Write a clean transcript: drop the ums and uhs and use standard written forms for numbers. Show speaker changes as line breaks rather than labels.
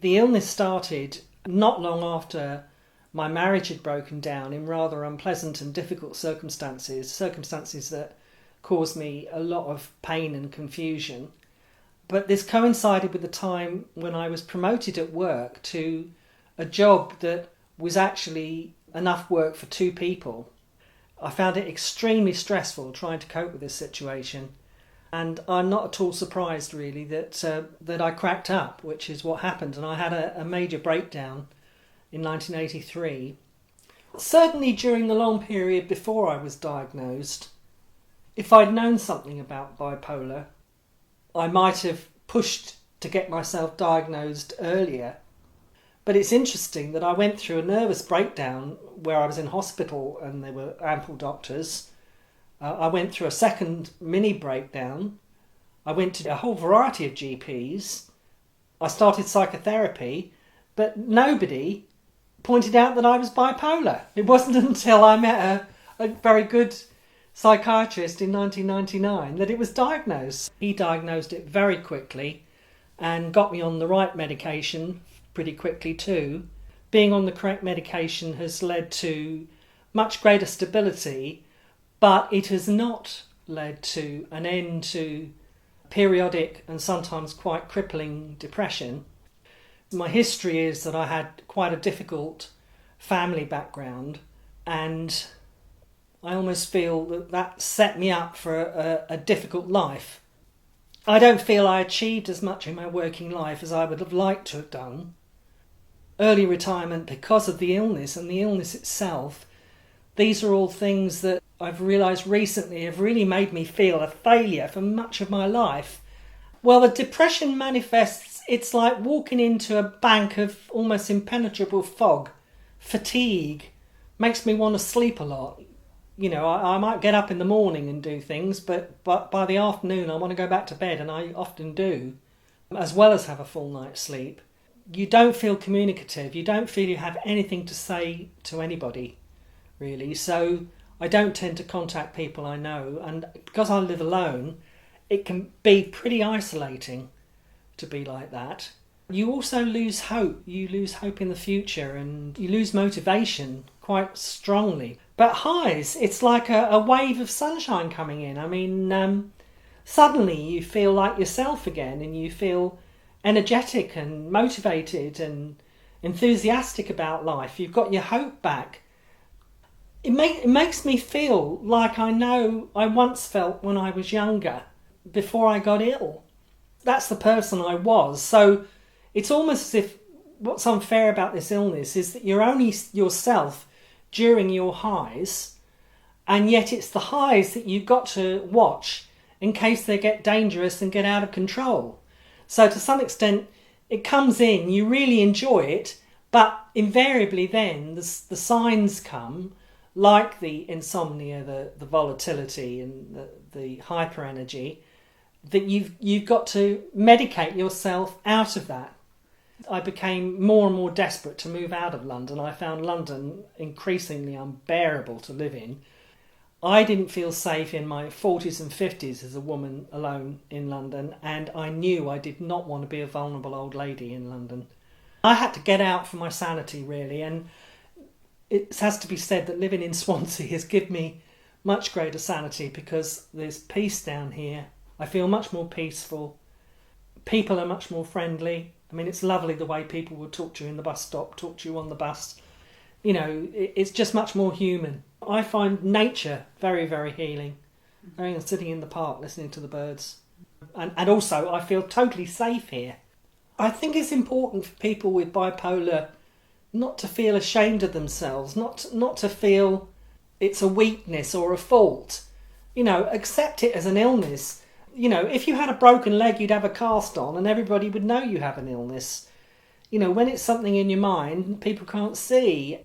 The illness started not long after my marriage had broken down in rather unpleasant and difficult circumstances that caused me a lot of pain and confusion. But this coincided with the time when I was promoted at work to a job that was actually enough work for two people. I found it extremely stressful trying to cope with this situation. And I'm not at all surprised, really, that I cracked up, which is what happened. And I had a major breakdown in 1983. Certainly during the long period before I was diagnosed, if I'd known something about bipolar, I might have pushed to get myself diagnosed earlier. But it's interesting that I went through a nervous breakdown where I was in hospital and there were ample doctors. I went through a second mini breakdown. I went to a whole variety of GPs. I started psychotherapy, but nobody pointed out that I was bipolar. It wasn't until I met a very good psychiatrist in 1999 that it was diagnosed. He diagnosed it very quickly and got me on the right medication pretty quickly too. Being on the correct medication has led to much greater stability, but it has not led to an end to periodic and sometimes quite crippling depression. My history is that I had quite a difficult family background, and I almost feel that set me up for a difficult life. I don't feel I achieved as much in my working life as I would have liked to have done. Early retirement because of the illness and the illness itself, these are all things that I've realised recently have really made me feel a failure for much of my life. Well, the depression manifests, it's like walking into a bank of almost impenetrable fog. Fatigue makes me want to sleep a lot. You know, I might get up in the morning and do things, but by the afternoon I want to go back to bed, and I often do, as well as have a full night's sleep. You don't feel communicative. You don't feel you have anything to say to anybody, really. So I don't tend to contact people I know, and because I live alone, it can be pretty isolating to be like that. You also lose hope. You lose hope in the future, and you lose motivation quite strongly. But highs, it's like a wave of sunshine coming in. I mean, suddenly you feel like yourself again, and you feel energetic and motivated and enthusiastic about life. You've got your hope back. It makes me feel like I know I once felt when I was younger, before I got ill. That's the person I was. So it's almost as if what's unfair about this illness is that you're only yourself during your highs, and yet it's the highs that you've got to watch in case they get dangerous and get out of control. So to some extent, it comes in, you really enjoy it, but invariably then the signs come, like the insomnia, the volatility and the hyper energy, that you've got to medicate yourself out of that. I became more and more desperate to move out of London. I found London increasingly unbearable to live in. I didn't feel safe in my 40s and 50s as a woman alone in London, and I knew I did not want to be a vulnerable old lady in London. I had to get out for my sanity, really, and it has to be said that living in Swansea has given me much greater sanity because there's peace down here. I feel much more peaceful. People are much more friendly. I mean, it's lovely the way people will talk to you in the bus stop, talk to you on the bus. You know, it's just much more human. I find nature very, very healing. Sitting in the park, listening to the birds. And also, I feel totally safe here. I think it's important for people with bipolar not to feel ashamed of themselves, not to feel it's a weakness or a fault. You know, accept it as an illness. You know, if you had a broken leg, you'd have a cast on and everybody would know you have an illness. You know, when it's something in your mind, people can't see.